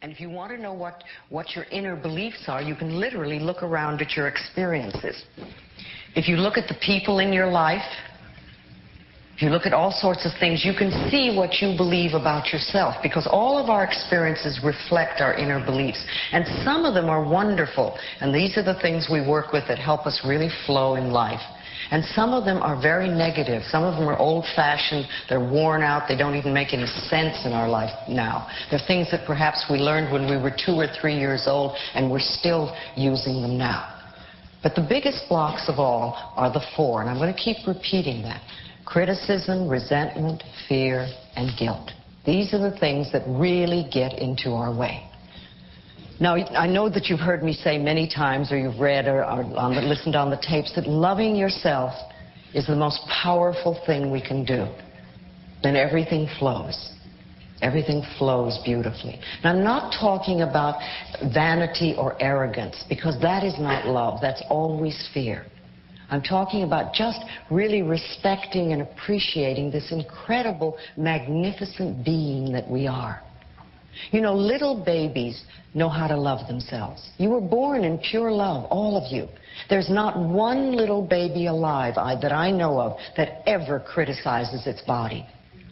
And if you want to know what your inner beliefs are, you can literally look around at your experiences. If you look at the people in your life, if you look at all sorts of things, you can see what you believe about yourself, because all of our experiences reflect our inner beliefs. And some of them are wonderful, and these are the things we work with that help us really flow in life. And some of them are very negative. Some of them are old-fashioned. They're worn out. They don't even make any sense in our life now. They're things that perhaps we learned when we were 2 or 3 years old, and we're still using them now. But the biggest blocks of all are the 4, and I'm going to keep repeating that. Criticism, resentment, fear, and guilt. These are the things that really get into our way. Now, I know that you've heard me say many times, or you've read or listened on the tapes, that loving yourself is the most powerful thing we can do. Then everything flows. Everything flows beautifully. Now, I'm not talking about vanity or arrogance, because that is not love. That's always fear. I'm talking about just really respecting and appreciating this incredible, magnificent being that we are. You know, little babies know how to love themselves. You were born in pure love, all of you. There's not one little baby alive that I know of that ever criticizes its body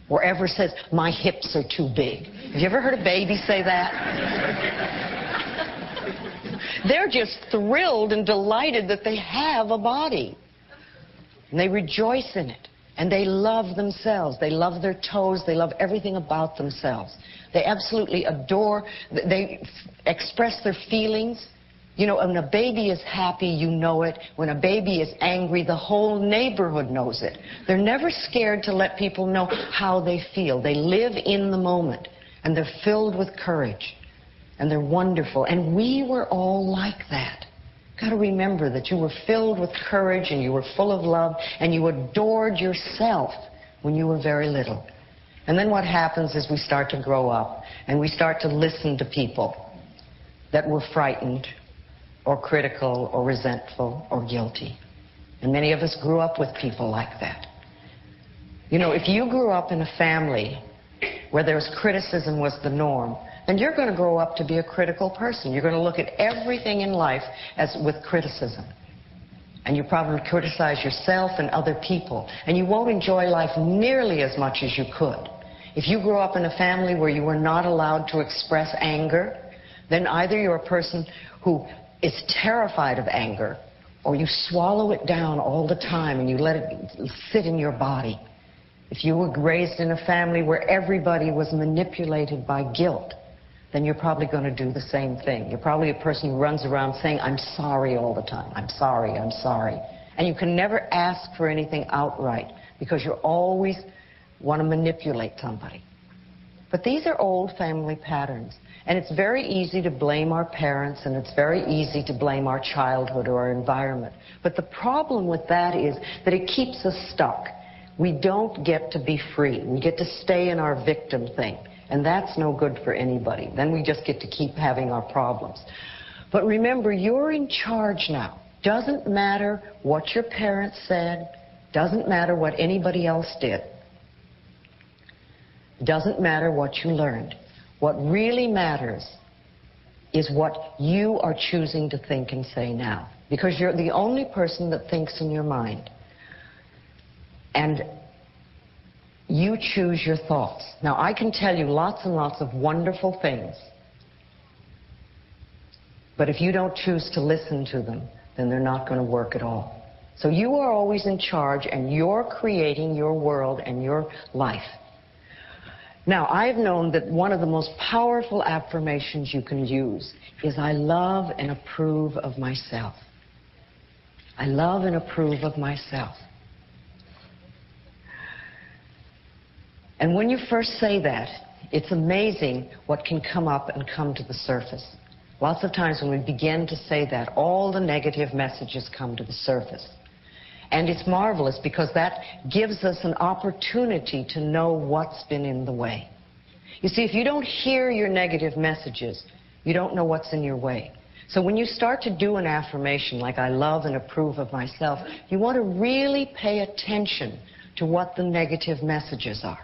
or ever says, my hips are too big. Have you ever heard a baby say that? They're just thrilled and delighted that they have a body. And they rejoice in it. And they love themselves. They love their toes. They love everything about themselves. They absolutely adore, they express their feelings. You know, when a baby is happy, you know it. When a baby is angry, the whole neighborhood knows it. They're never scared to let people know how they feel. They live in the moment. And they're filled with courage. And they're wonderful. And we were all like that. Got to remember that you were filled with courage and you were full of love and you adored yourself when you were very little. And then what happens is we start to grow up and we start to listen to people that were frightened or critical or resentful or guilty. And many of us grew up with people like that. You know, if you grew up in a family where there was criticism was the norm, then you're going to grow up to be a critical person. You're going to look at everything in life as with criticism. And you probably criticize yourself and other people. And you won't enjoy life nearly as much as you could. If you grew up in a family where you were not allowed to express anger, then either you're a person who is terrified of anger, or you swallow it down all the time and you let it sit in your body. If you were raised in a family where everybody was manipulated by guilt, then you're probably going to do the same thing. You're probably a person who runs around saying, I'm sorry all the time. I'm sorry, I'm sorry. And you can never ask for anything outright because you always want to manipulate somebody. But these are old family patterns. And it's very easy to blame our parents, and it's very easy to blame our childhood or our environment. But the problem with that is that it keeps us stuck. We don't get to be free. We get to stay in our victim thing. And that's no good for anybody. Then we just get to keep having our problems. But remember, you're in charge now. Doesn't matter what your parents said. Doesn't matter what anybody else did. Doesn't matter what you learned. What really matters is what you are choosing to think and say now. Because you're the only person that thinks in your mind. And you choose your thoughts. Now, I can tell you lots and lots of wonderful things. But if you don't choose to listen to them, then they're not going to work at all. So you are always in charge, and you're creating your world and your life. Now, I've known that one of the most powerful affirmations you can use is, I love and approve of myself. I love and approve of myself. And when you first say that, it's amazing what can come up and come to the surface. Lots of times when we begin to say that, all the negative messages come to the surface. And it's marvelous because that gives us an opportunity to know what's been in the way. You see, if you don't hear your negative messages, you don't know what's in your way. So when you start to do an affirmation like, I love and approve of myself, you want to really pay attention to what the negative messages are.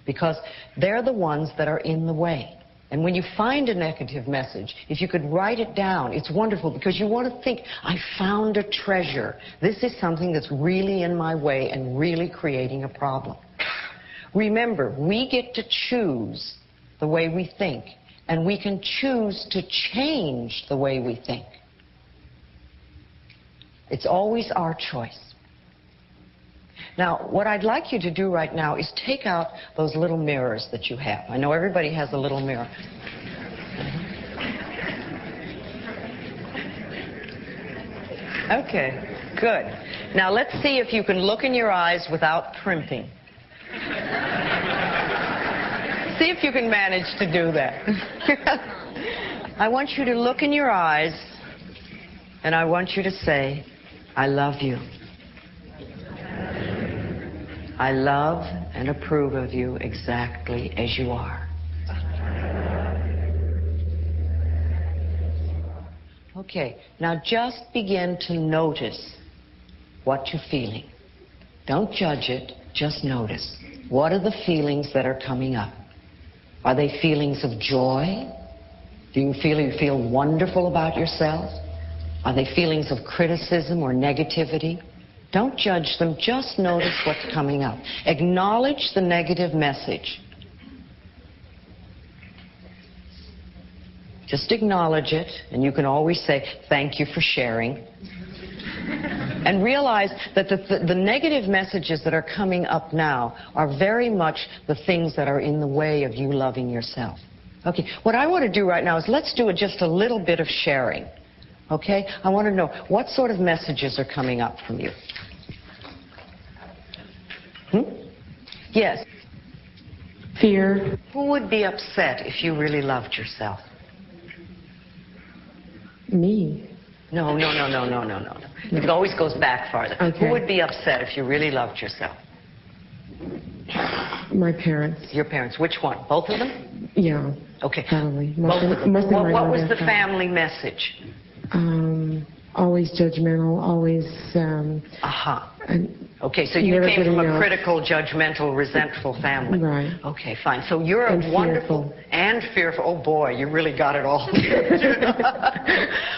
Because they're the ones that are in the way. And when you find a negative message, if you could write it down, it's wonderful because you want to think, I found a treasure. This is something that's really in my way and really creating a problem. Remember, we get to choose the way we think, and we can choose to change the way we think. It's always our choice. Now, what I'd like you to do right now is take out those little mirrors that you have. I know everybody has a little mirror. Okay, good. Now let's see if you can look in your eyes without primping. See if you can manage to do that. I want you to look in your eyes, and I want you to say, I love you. I love and approve of you exactly as you are. Okay, now just begin to notice what you're feeling. Don't judge it, just notice. What are the feelings that are coming up? Are they feelings of joy? Do you feel wonderful about yourself? Are they feelings of criticism or negativity? Don't judge them, just notice what's coming up. Acknowledge the negative message. Just acknowledge it, and you can always say, thank you for sharing. And realize that the negative messages that are coming up now are very much the things that are in the way of you loving yourself. Okay, what I want to do right now is let's do just a little bit of sharing. Okay, I want to know what sort of messages are coming up from you. Yes. Fear. Who would be upset if you really loved yourself? Me. No. It always goes back farther. Okay. Who would be upset if you really loved yourself? My parents. Your parents. Which one? Both of them? Yeah. Okay. Probably. Both of them. What was the father. family message? Always judgmental, always... Okay, so you came from a critical, judgmental, resentful family. Right. Okay, fine. So you're a wonderful... Fearful. And fearful. Oh, boy, you really got it all.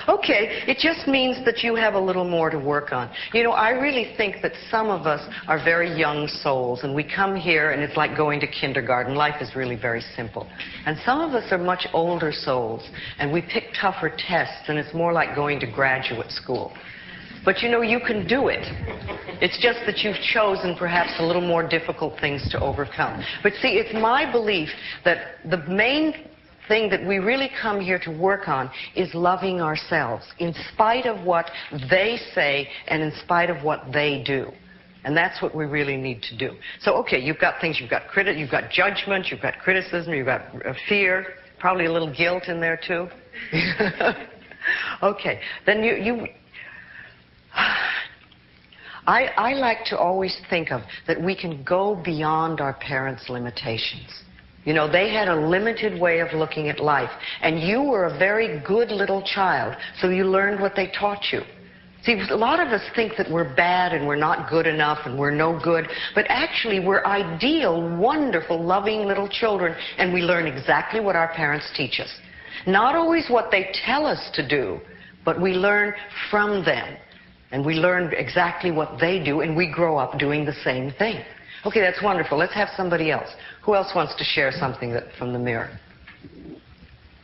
Okay, it just means that you have a little more to work on. You know, I really think that some of us are very young souls, and we come here, and it's like going to kindergarten. Life is really very simple. And some of us are much older souls, and we pick tougher tests, and it's more like going to graduate school. But you know, you can do it. It's just that you've chosen perhaps a little more difficult things to overcome. But see, it's my belief that the main thing that we really come here to work on is loving ourselves, in spite of what they say and in spite of what they do. And that's what we really need to do. So, okay, you've got things, you've got judgment, you've got criticism, you've got fear, probably a little guilt in there too. Okay, then I like to always think of that we can go beyond our parents' limitations. You know, they had a limited way of looking at life, and you were a very good little child, so you learned what they taught you. See, a lot of us think that we're bad and we're not good enough and we're no good, but actually we're ideal, wonderful, loving little children, and we learn exactly what our parents teach us. Not always what they tell us to do, but we learn from them. And we learn exactly what they do, and we grow up doing the same thing. Okay, that's wonderful. Let's have somebody else. Who else wants to share something from the mirror?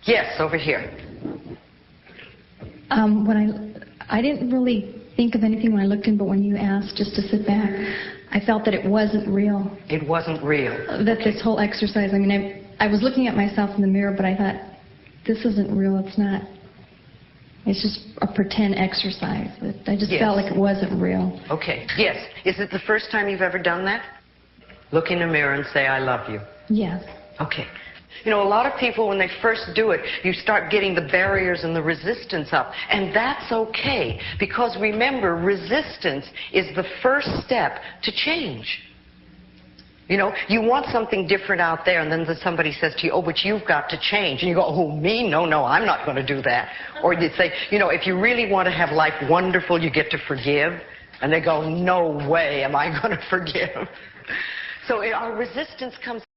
Yes, over here. I didn't really think of anything when I looked in, but when you asked just to sit back, I felt that it wasn't real. It wasn't real. That this whole exercise, I mean, I was looking at myself in the mirror, but I thought, this isn't real, it's not. It's just a pretend exercise. I just felt like it wasn't real. Okay. Yes. Is it the first time you've ever done that? Look in the mirror and say, I love you. Yes. Okay. You know, a lot of people, when they first do it, you start getting the barriers and the resistance up. And that's okay. Because remember, resistance is the first step to change. You know, you want something different out there, and then somebody says to you, oh, but you've got to change. And you go, oh, me? No, I'm not going to do that. Or you say, you know, if you really want to have life wonderful, you get to forgive. And they go, no way am I going to forgive. So our resistance comes